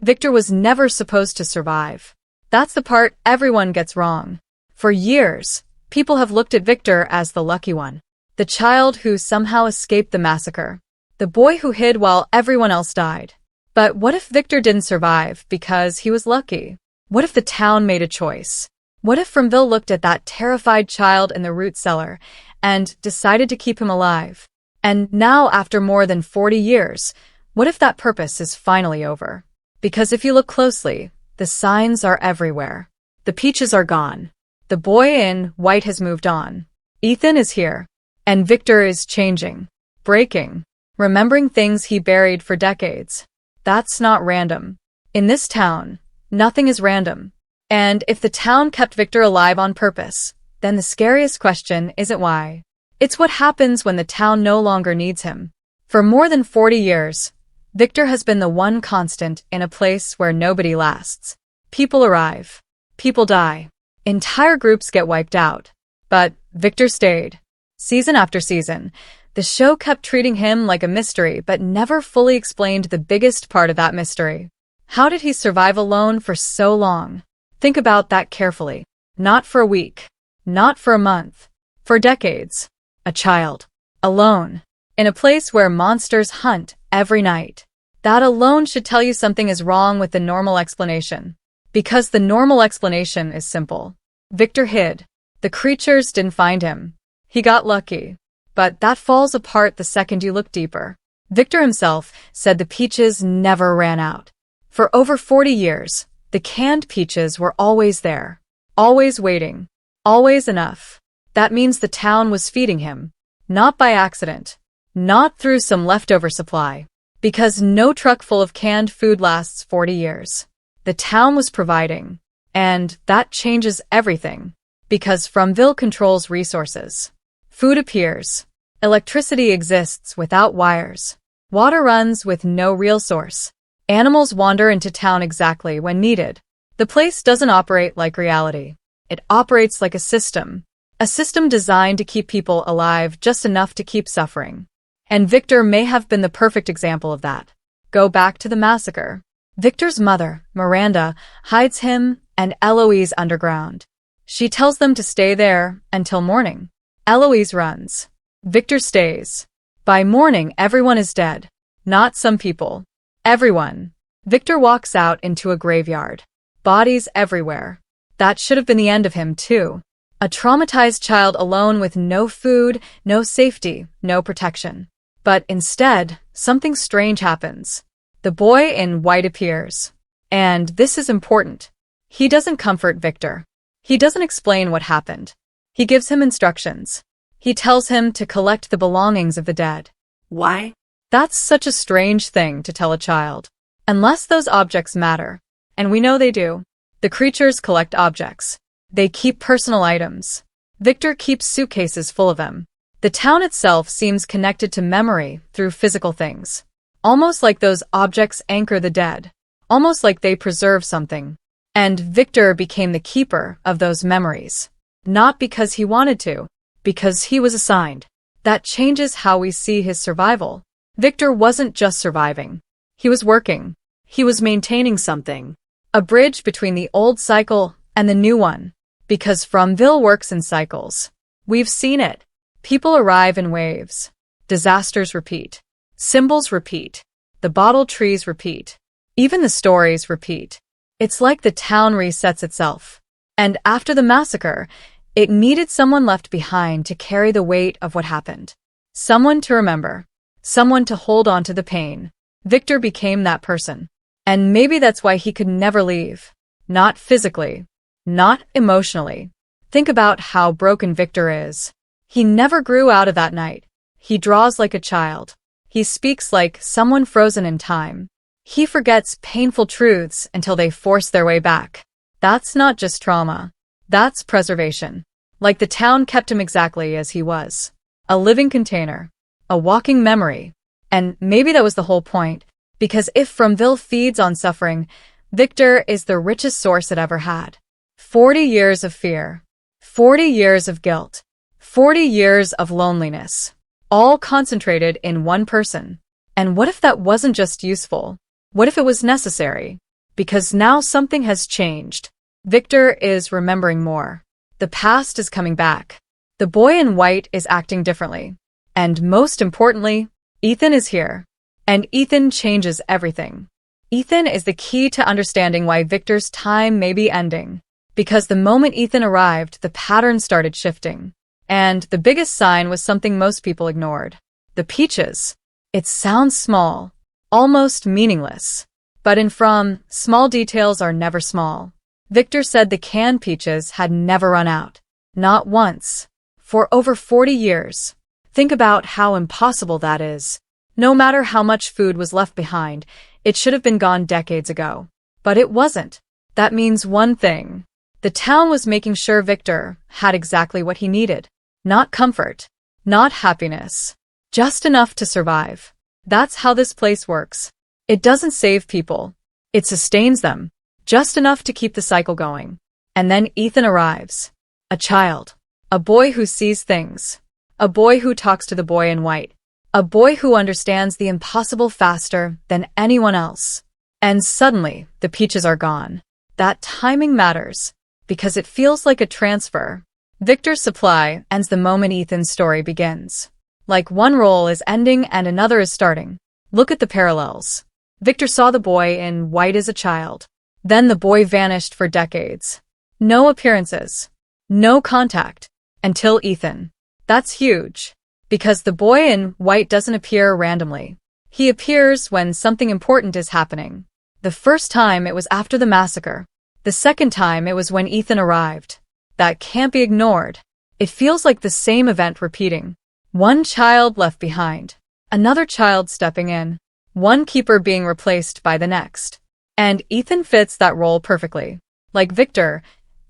Victor was never supposed to survive. That's the part everyone gets wrong. For years, people have looked at Victor as the lucky one. The child who somehow escaped the massacre. The boy who hid while everyone else died. But what if Victor didn't survive because he was lucky? What if the town made a choice? What if Fromville looked at that terrified child in the root cellar and decided to keep him alive? And now, after more than 40 years, what if that purpose is finally over? Because if you look closely, the signs are everywhere. The peaches are gone. The boy in white has moved on. Ethan is here. And Victor is changing, breaking, remembering things he buried for decades. That's not random. In this town, nothing is random. And if the town kept Victor alive on purpose, then the scariest question isn't why. It's what happens when the town no longer needs him. For more than 40 years, Victor has been the one constant in a place where nobody lasts. People arrive. People die. Entire groups get wiped out. But Victor stayed. Season after season, the show kept treating him like a mystery but never fully explained the biggest part of that mystery. How did he survive alone for so long? Think about that carefully. Not for a week. Not for a month. For decades. A child. Alone. In a place where monsters hunt every night. That alone should tell you something is wrong with the normal explanation. Because the normal explanation is simple. Victor hid. The creatures didn't find him. He got lucky. But that falls apart the second you look deeper. Victor himself said the peaches never ran out. For over 40 years, the canned peaches were always there. Always waiting. Always enough. That means the town was feeding him. Not by accident. Not through some leftover supply. Because no truck full of canned food lasts 40 years. The town was providing. And that changes everything. Because Fromville controls resources. Food appears. Electricity exists without wires. Water runs with no real source. Animals wander into town exactly when needed. The place doesn't operate like reality. It operates like a system. A system designed to keep people alive just enough to keep suffering. And Victor may have been the perfect example of that. Go back to the massacre. Victor's mother, Miranda, hides him and Eloise underground. She tells them to stay there until morning. Eloise runs. Victor stays. By morning, everyone is dead. Not some people. Everyone. Victor walks out into a graveyard. Bodies everywhere. That should have been the end of him, too. A traumatized child alone with no food, no safety, no protection. But instead, something strange happens. The boy in white appears. And this is important. He doesn't comfort Victor. He doesn't explain what happened. He gives him instructions. He tells him to collect the belongings of the dead. Why? That's such a strange thing to tell a child. Unless those objects matter. And we know they do. The creatures collect objects. They keep personal items. Victor keeps suitcases full of them. The town itself seems connected to memory through physical things. Almost like those objects anchor the dead. Almost like they preserve something. And Victor became the keeper of those memories. Not because he wanted to, because he was assigned. That changes how we see his survival. Victor wasn't just surviving. He was working. He was maintaining something. A bridge between the old cycle and the new one. Because Fromville works in cycles. We've seen it. People arrive in waves. Disasters repeat. Symbols repeat. The bottle trees repeat. Even the stories repeat. It's like the town resets itself. And after the massacre, it needed someone left behind to carry the weight of what happened. Someone to remember. Someone to hold on to the pain. Victor became that person. And maybe that's why he could never leave. Not physically. Not emotionally. Think about how broken Victor is. He never grew out of that night. He draws like a child. He speaks like someone frozen in time. He forgets painful truths until they force their way back. That's not just trauma. That's preservation. Like the town kept him exactly as he was. A living container. A walking memory. And maybe that was the whole point. Because if Fromville feeds on suffering, Victor is the richest source it ever had. 40 years of fear. 40 years of guilt. 40 years of loneliness. All concentrated in one person. And what if that wasn't just useful? What if it was necessary? because now something has changed. Victor is remembering more. The past is coming back. The boy in white is acting differently. And most importantly, Ethan is here. And Ethan changes everything. Ethan is the key to understanding why Victor's time may be ending. Because the moment Ethan arrived, the pattern started shifting. And the biggest sign was something most people ignored. The peaches. It sounds small, almost meaningless. But in From, small details are never small. Victor said the canned peaches had never run out. Not once. For over 40 years. Think about how impossible that is. No matter how much food was left behind, it should have been gone decades ago. But it wasn't. That means one thing. The town was making sure Victor had exactly what he needed. Not comfort. Not happiness. Just enough to survive. That's how this place works. It doesn't save people. It sustains them. Just enough to keep the cycle going. And then Ethan arrives. A child. A boy who sees things. A boy who talks to the boy in white. A boy who understands the impossible faster than anyone else. And suddenly, the peaches are gone. That timing matters, because it feels like a transfer. Victor's supply ends the moment Ethan's story begins. Like one role is ending and another is starting. Look at the parallels. Victor saw the boy in white as a child. Then the boy vanished for decades. No appearances. No contact. Until Ethan. That's huge. Because the boy in white doesn't appear randomly. He appears when something important is happening. The first time it was after the massacre. The second time it was when Ethan arrived. That can't be ignored. It feels like the same event repeating. One child left behind. Another child stepping in. One keeper being replaced by the next. And Ethan fits that role perfectly. Like Victor,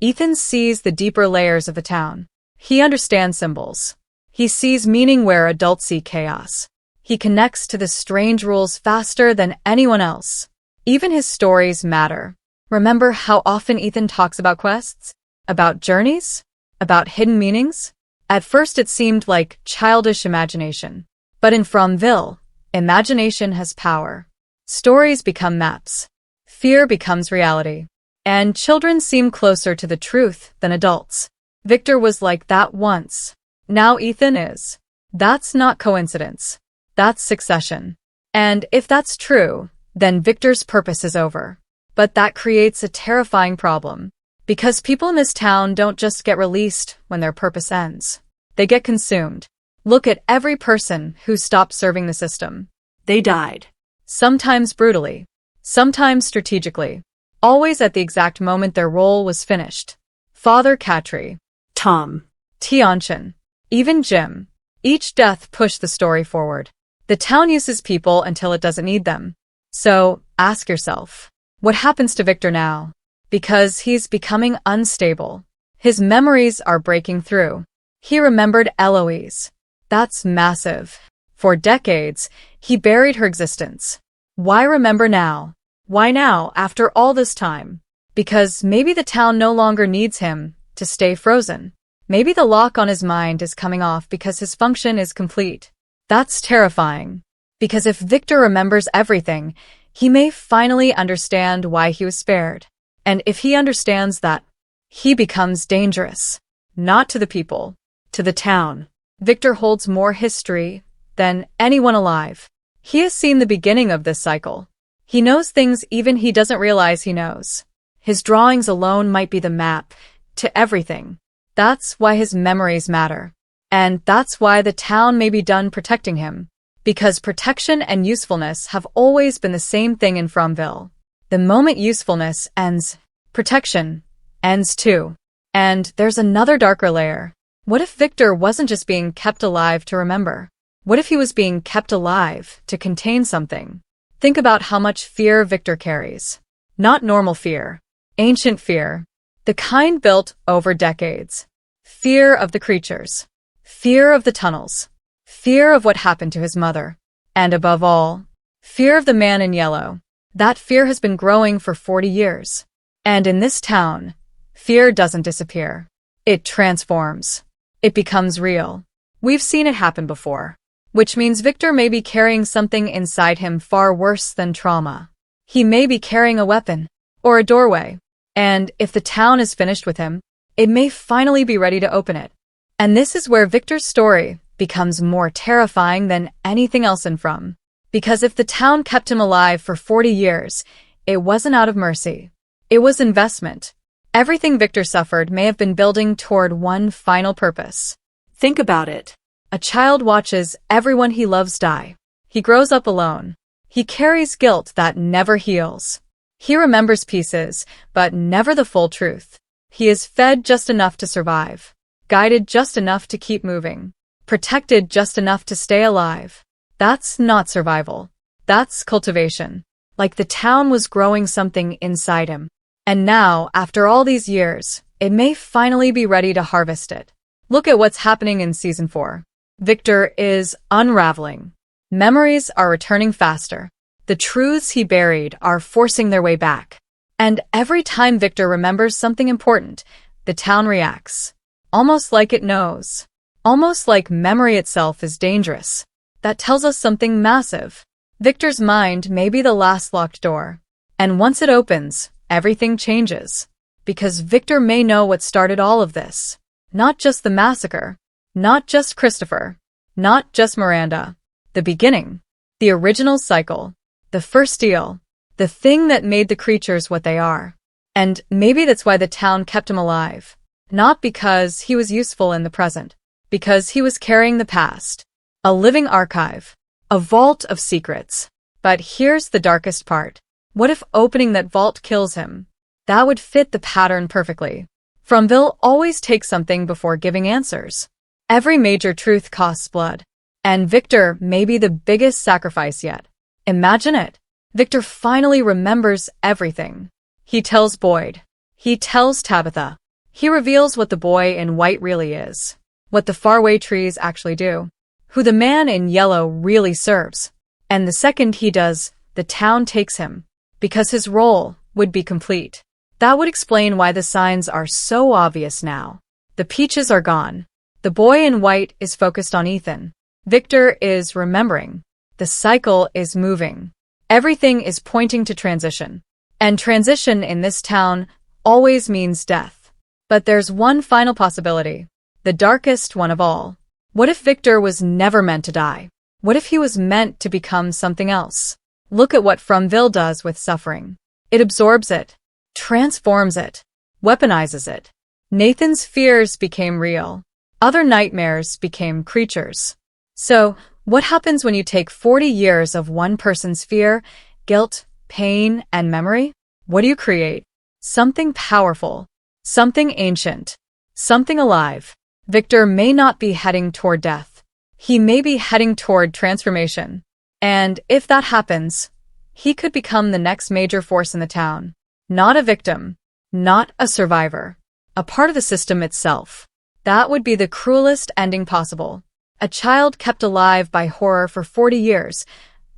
Ethan sees the deeper layers of the town. He understands symbols. He sees meaning where adults see chaos. He connects to the strange rules faster than anyone else. Even his stories matter. Remember how often Ethan talks about quests? About journeys? About hidden meanings? At first it seemed like childish imagination. But in Fromville, imagination has power. Stories become maps. Fear becomes reality. And children seem closer to the truth than adults. Victor was like that once. Now Ethan is. That's not coincidence. That's succession. And if that's true, then Victor's purpose is over. But that creates a terrifying problem. Because people in this town don't just get released when their purpose ends. They get consumed. Look at every person who stopped serving the system. They died. Sometimes brutally. Sometimes strategically. Always at the exact moment their role was finished. Father Katri. Tom. Tianchin. Even Jim. Each death pushed the story forward. The town uses people until it doesn't need them. So, ask yourself, what happens to Victor now? Because he's becoming unstable. His memories are breaking through. He remembered Eloise. That's massive. For decades, he buried her existence. Why remember now? Why now, after all this time? Because maybe the town no longer needs him to stay frozen. Maybe the lock on his mind is coming off because his function is complete. That's terrifying. Because if Victor remembers everything, he may finally understand why he was spared. And if he understands that, he becomes dangerous. Not to the people, to the town. Victor holds more history than anyone alive. He has seen the beginning of this cycle. He knows things even he doesn't realize he knows. His drawings alone might be the map to everything. That's why his memories matter. And that's why the town may be done protecting him. Because protection and usefulness have always been the same thing in Fromville. The moment usefulness ends, protection ends too. And there's another darker layer. What if Victor wasn't just being kept alive to remember? What if he was being kept alive to contain something? Think about how much fear Victor carries. Not normal fear. Ancient fear. The kind built over decades. Fear of the creatures. Fear of the tunnels. Fear of what happened to his mother. And above all, fear of the man in yellow. That fear has been growing for 40 years. And in this town, fear doesn't disappear. It transforms. It becomes real. We've seen it happen before. Which means Victor may be carrying something inside him far worse than trauma. He may be carrying a weapon. or a doorway. And if the town is finished with him, it may finally be ready to open it. And this is where Victor's story becomes more terrifying than anything else in From. Because if the town kept him alive for 40 years, it wasn't out of mercy. It was investment. Everything Victor suffered may have been building toward one final purpose. Think about it. A child watches everyone he loves die. He grows up alone. He carries guilt that never heals. He remembers pieces, but never the full truth. He is fed just enough to survive, guided just enough to keep moving, protected just enough to stay alive. That's not survival. That's cultivation. Like the town was growing something inside him. And now, after all these years, it may finally be ready to harvest it. Look at what's happening in Season 4. Victor is unraveling. Memories are returning faster. The truths he buried are forcing their way back. And every time Victor remembers something important, the town reacts. Almost like it knows. Almost like memory itself is dangerous. That tells us something massive. Victor's mind may be the last locked door. And once it opens, everything changes. Because Victor may know what started all of this. Not just the massacre. Not just Christopher. Not just Miranda. The beginning. The original cycle. The first deal. The thing that made the creatures what they are. And maybe that's why the town kept him alive. Not because he was useful in the present. Because he was carrying the past. A living archive. A vault of secrets. But here's the darkest part. What if opening that vault kills him? That would fit the pattern perfectly. Fromville always takes something before giving answers. Every major truth costs blood. And Victor may be the biggest sacrifice yet. Imagine it. Victor finally remembers everything. He tells Boyd. He tells Tabitha. He reveals what the boy in white really is. What the faraway trees actually do. Who the man in yellow really serves. And the second he does, the town takes him. Because his role would be complete. That would explain why the signs are so obvious now. The peaches are gone. The boy in white is focused on Ethan. Victor is remembering. The cycle is moving. Everything is pointing to transition. And transition in this town always means death. But there's one final possibility. The darkest one of all. What if Victor was never meant to die? What if he was meant to become something else? Look at what Fromville does with suffering. It absorbs it, transforms it, weaponizes it. Nathan's fears became real. Other nightmares became creatures. So, what happens when you take 40 years of one person's fear, guilt, pain, and memory? What do you create? Something powerful. Something ancient. Something alive. Victor may not be heading toward death. He may be heading toward transformation. And if that happens, he could become the next major force in the town. Not a victim. Not a survivor. A part of the system itself. That would be the cruelest ending possible. A child kept alive by horror for 40 years,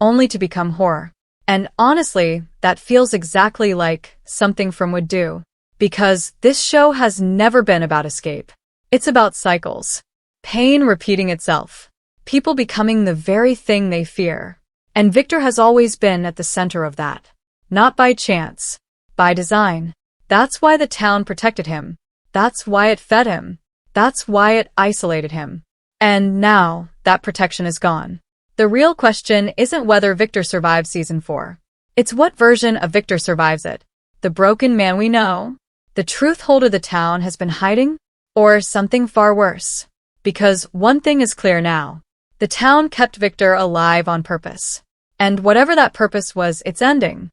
only to become horror. And honestly, that feels exactly like something From would do. Because this show has never been about escape. It's about cycles. Pain repeating itself. People becoming the very thing they fear. And Victor has always been at the center of that. Not by chance. By design. That's why the town protected him. That's why it fed him. That's why it isolated him. And now, that protection is gone. The real question isn't whether Victor survives Season 4. It's what version of Victor survives it. The broken man we know? The truth holder the town has been hiding? Or something far worse? Because one thing is clear now. The town kept Victor alive on purpose. And whatever that purpose was, it's ending.